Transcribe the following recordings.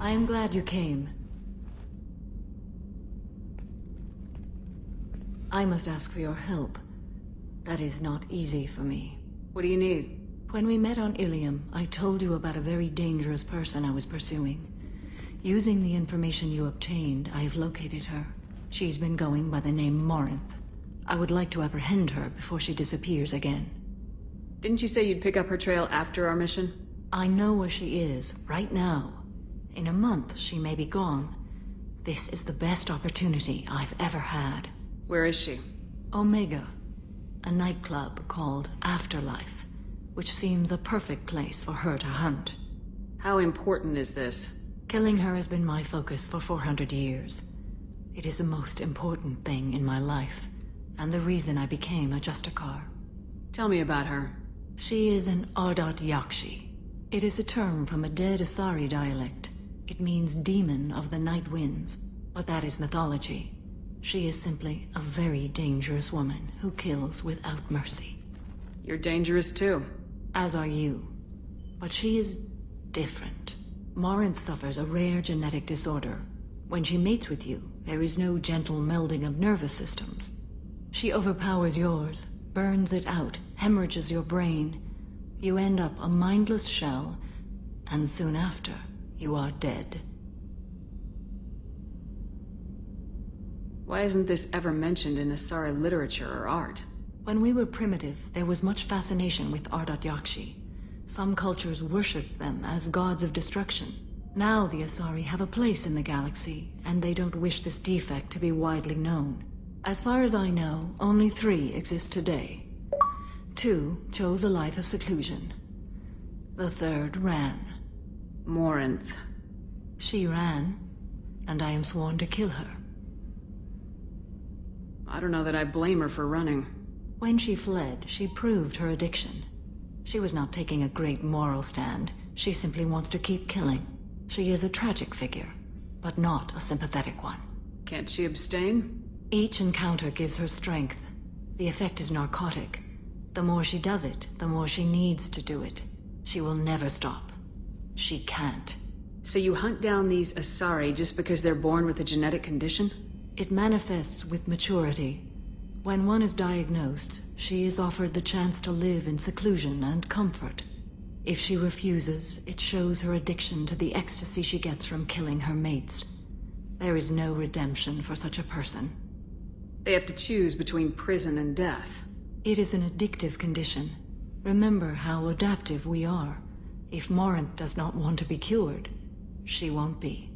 I am glad you came. I must ask for your help. That is not easy for me. What do you need? When we met on Ilium, I told you about a very dangerous person I was pursuing. Using the information you obtained, I have located her. She's been going by the name Morinth. I would like to apprehend her before she disappears again. Didn't you say you'd pick up her trail after our mission? I know where she is, right now. In a month, she may be gone. This is the best opportunity I've ever had. Where is she? Omega, a nightclub called Afterlife, which seems a perfect place for her to hunt. How important is this? Killing her has been my focus for 400 years. It is the most important thing in my life, and the reason I became a Justicar. Tell me about her. She is an Ardat Yakshi. It is a term from a dead Asari dialect. It means demon of the night winds, but that is mythology. She is simply a very dangerous woman who kills without mercy. You're dangerous too. As are you. But she is different. Morinth suffers a rare genetic disorder. When she mates with you, there is no gentle melding of nervous systems. She overpowers yours, burns it out, hemorrhages your brain. You end up a mindless shell, and soon after, you are dead. Why isn't this ever mentioned in Asari literature or art? When we were primitive, there was much fascination with Ardat Yakshi. Some cultures worshipped them as gods of destruction. Now the Asari have a place in the galaxy, and they don't wish this defect to be widely known. As far as I know, only 3 exist today. 2 chose a life of seclusion. The 3rd ran. Morinth. She ran, and I am sworn to kill her. I don't know that I blame her for running. When she fled, she proved her addiction. She was not taking a great moral stand. She simply wants to keep killing. She is a tragic figure, but not a sympathetic one. Can't she abstain? Each encounter gives her strength. The effect is narcotic. The more she does it, the more she needs to do it. She will never stop. She can't. So you hunt down these Asari just because they're born with a genetic condition? It manifests with maturity. When one is diagnosed, she is offered the chance to live in seclusion and comfort. If she refuses, it shows her addiction to the ecstasy she gets from killing her mates. There is no redemption for such a person. They have to choose between prison and death. It is an addictive condition. Remember how adaptive we are. If Morinth does not want to be cured, she won't be.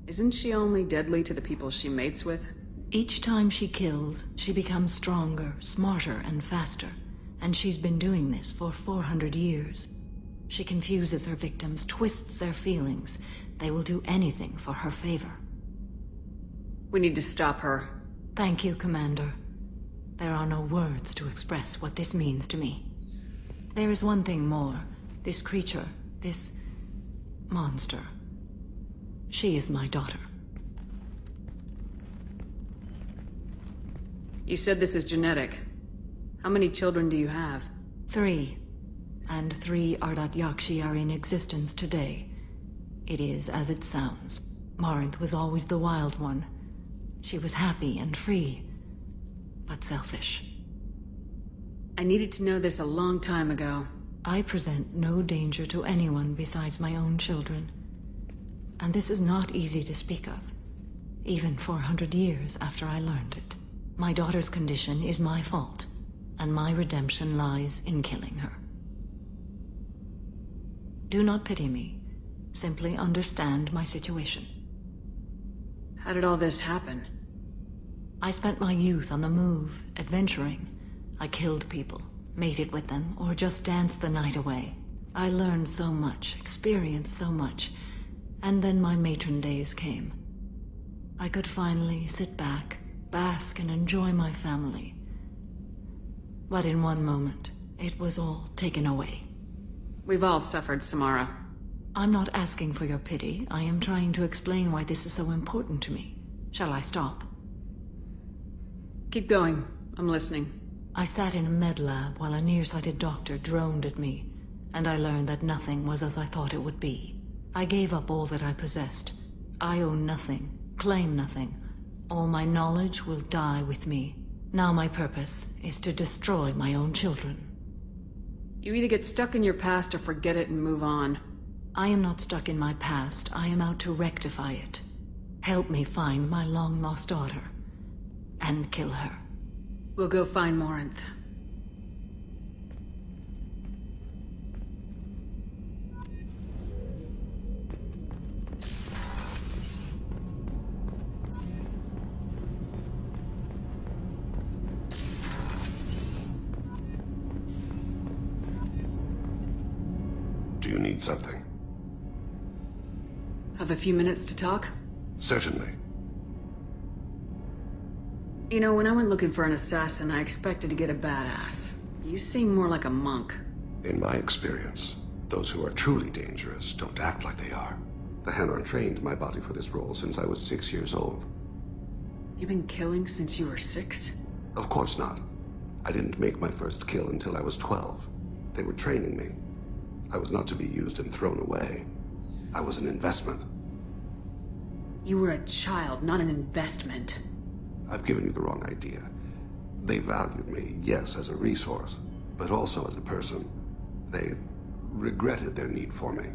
Isn't she only deadly to the people she mates with? Each time she kills, she becomes stronger, smarter, and faster. And she's been doing this for 400 years. She confuses her victims, twists their feelings. They will do anything for her favor. We need to stop her. Thank you, Commander. There are no words to express what this means to me. There is one thing more. This creature, this monster. She is my daughter. You said this is genetic. How many children do you have? 3. And 3 Ardat Yakshi are in existence today. It is as it sounds. Morinth was always the wild one. She was happy and free, but selfish. I needed to know this a long time ago. I present no danger to anyone besides my own children. And this is not easy to speak of, even 400 years after I learned it. My daughter's condition is my fault, and my redemption lies in killing her. Do not pity me. Simply understand my situation. How did all this happen? I spent my youth on the move, adventuring. I killed people, mated with them, or just danced the night away. I learned so much, experienced so much, and then my matron days came. I could finally sit back, bask and enjoy my family. But in one moment, it was all taken away. We've all suffered, Samara. I'm not asking for your pity. I am trying to explain why this is so important to me. Shall I stop? Keep going. I'm listening. I sat in a med lab while a nearsighted doctor droned at me, and I learned that nothing was as I thought it would be. I gave up all that I possessed. I own nothing, claim nothing. All my knowledge will die with me. Now my purpose is to destroy my own children. You either get stuck in your past or forget it and move on. I am not stuck in my past. I am out to rectify it. Help me find my long-lost daughter. And kill her. We'll go find Morinth. Do you need something? Have a few minutes to talk? Certainly. You know, when I went looking for an assassin, I expected to get a badass. You seem more like a monk. In my experience, those who are truly dangerous don't act like they are. The Hanar trained my body for this role since I was 6 years old. You've been killing since you were 6? Of course not. I didn't make my first kill until I was 12. They were training me. I was not to be used and thrown away. I was an investment. You were a child, not an investment. I've given you the wrong idea. They valued me, yes, as a resource, but also as a person. They regretted their need for me.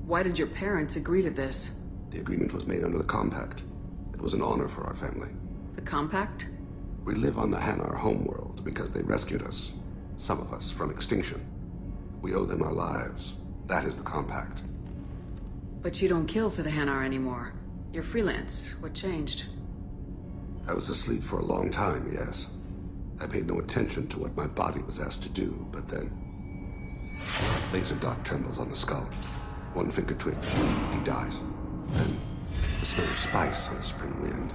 Why did your parents agree to this? The agreement was made under the Compact. It was an honor for our family. The Compact? We live on the Hanar homeworld because they rescued us, some of us, from extinction. We owe them our lives. That is the Compact. But you don't kill for the Hanar anymore. You're freelance. What changed? I was asleep for a long time, yes. I paid no attention to what my body was asked to do, but then... Laser dot trembles on the skull. One finger twitch. He dies. Then, the smell of spice on a spring wind.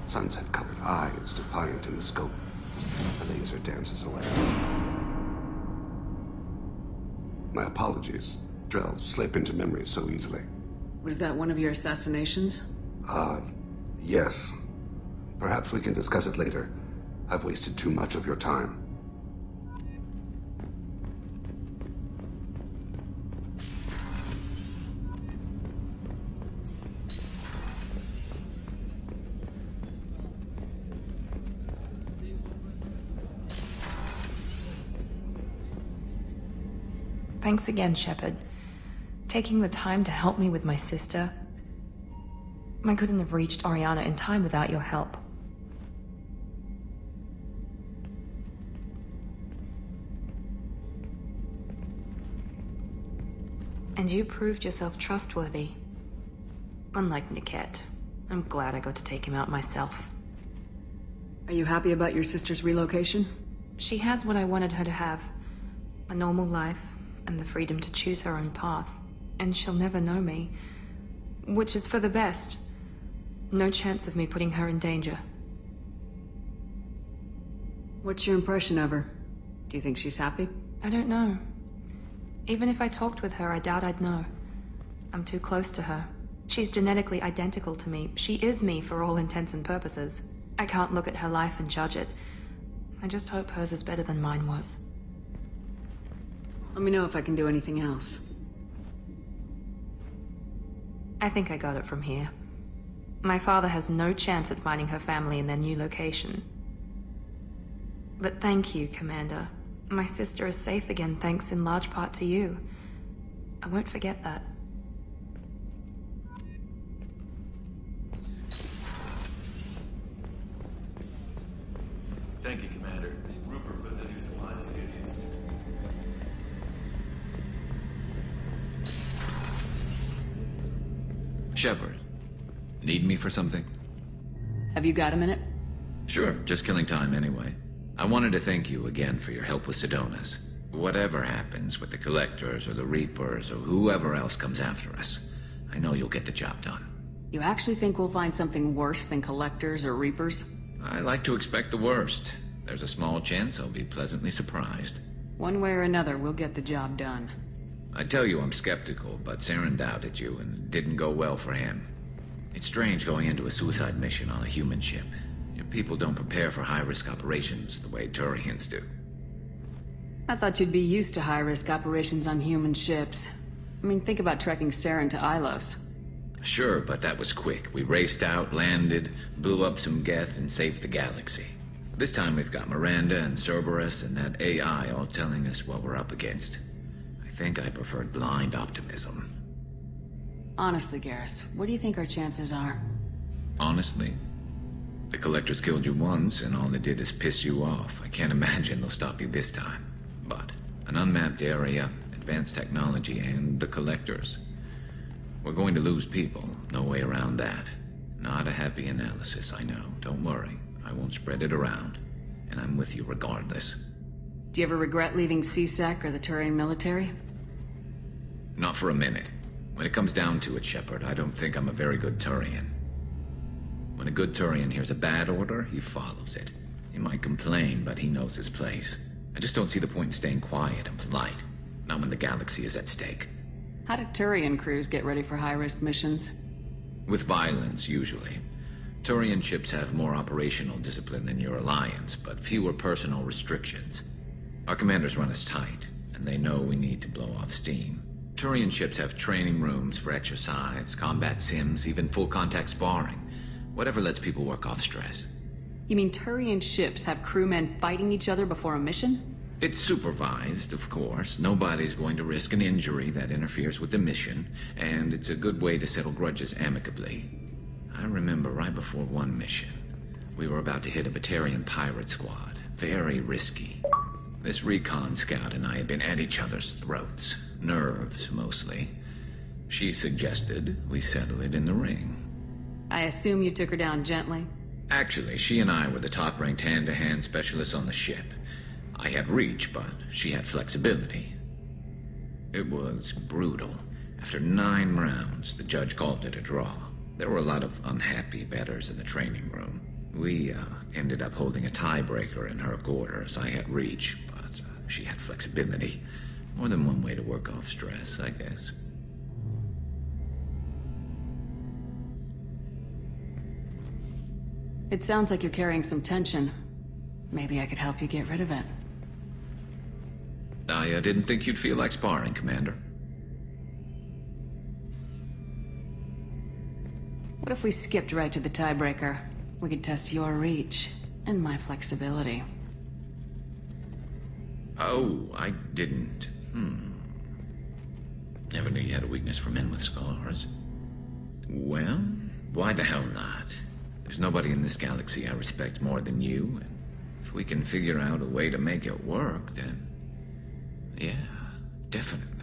Sunset-colored eyes defiant in the scope. The laser dances away. My apologies. Drells slip into memory so easily. Was that one of your assassinations? Yes. Perhaps we can discuss it later. I've wasted too much of your time. Thanks again, Shepard. Taking the time to help me with my sister. I couldn't have reached Oriana in time without your help. And you proved yourself trustworthy. Unlike Niket, I'm glad I got to take him out myself. Are you happy about your sister's relocation? She has what I wanted her to have. A normal life, and the freedom to choose her own path. And she'll never know me. Which is for the best. No chance of me putting her in danger. What's your impression of her? Do you think she's happy? I don't know. Even if I talked with her, I doubt I'd know. I'm too close to her. She's genetically identical to me. She is me for all intents and purposes. I can't look at her life and judge it. I just hope hers is better than mine was. Let me know if I can do anything else. I think I got it from here. My father has no chance at finding her family in their new location. But thank you, Commander. My sister is safe again thanks in large part to you. I won't forget that. Thank you, Commander. Rupert put the new supplies to good use. Shepard, need me for something? Have you got a minute? Sure, just killing time anyway. I wanted to thank you again for your help with Sidonis. Whatever happens with the Collectors or the Reapers or whoever else comes after us, I know you'll get the job done. You actually think we'll find something worse than Collectors or Reapers? I like to expect the worst. There's a small chance I'll be pleasantly surprised. One way or another, we'll get the job done. I tell you I'm skeptical, but Saren doubted you and it didn't go well for him. It's strange going into a suicide mission on a human ship. Your people don't prepare for high-risk operations the way Turians do. I thought you'd be used to high-risk operations on human ships. I mean, think about trekking Saren to Ilos. Sure, but that was quick. We raced out, landed, blew up some Geth, and saved the galaxy. This time we've got Miranda and Cerberus and that AI all telling us what we're up against. I think I preferred blind optimism. Honestly, Garrus, what do you think our chances are? Honestly? The Collectors killed you once, and all they did is piss you off. I can't imagine they'll stop you this time. But an unmapped area, advanced technology, and the Collectors. We're going to lose people. No way around that. Not a happy analysis, I know. Don't worry. I won't spread it around. And I'm with you regardless. Do you ever regret leaving CSEC or the Turian military? Not for a minute. When it comes down to it, Shepard, I don't think I'm a very good Turian. When a good Turian hears a bad order, he follows it. He might complain, but he knows his place. I just don't see the point in staying quiet and polite. Not when the galaxy is at stake. How do Turian crews get ready for high-risk missions? With violence, usually. Turian ships have more operational discipline than your alliance, but fewer personal restrictions. Our commanders run us tight, and they know we need to blow off steam. Turian ships have training rooms for exercise, combat sims, even full-contact sparring. Whatever lets people work off stress. You mean Turian ships have crewmen fighting each other before a mission? It's supervised, of course. Nobody's going to risk an injury that interferes with the mission, and it's a good way to settle grudges amicably. I remember right before one mission, we were about to hit a Batarian pirate squad. Very risky. This recon scout and I had been at each other's throats. Nerves, mostly. She suggested we settle it in the ring. I assume you took her down gently? Actually, she and I were the top-ranked hand-to-hand specialists on the ship. I had reach, but she had flexibility. It was brutal. After 9 rounds, the judge called it a draw. There were a lot of unhappy bettors in the training room. We ended up holding a tiebreaker in her quarters. I had reach, but she had flexibility. More than one way to work off stress, I guess. It sounds like you're carrying some tension. Maybe I could help you get rid of it. I didn't think you'd feel like sparring, Commander. What if we skipped right to the tiebreaker? We could test your reach and my flexibility. Oh, I didn't. Never knew you had a weakness for men with scars. Well, why the hell not? There's nobody in this galaxy I respect more than you, and if we can figure out a way to make it work, then... yeah, definitely.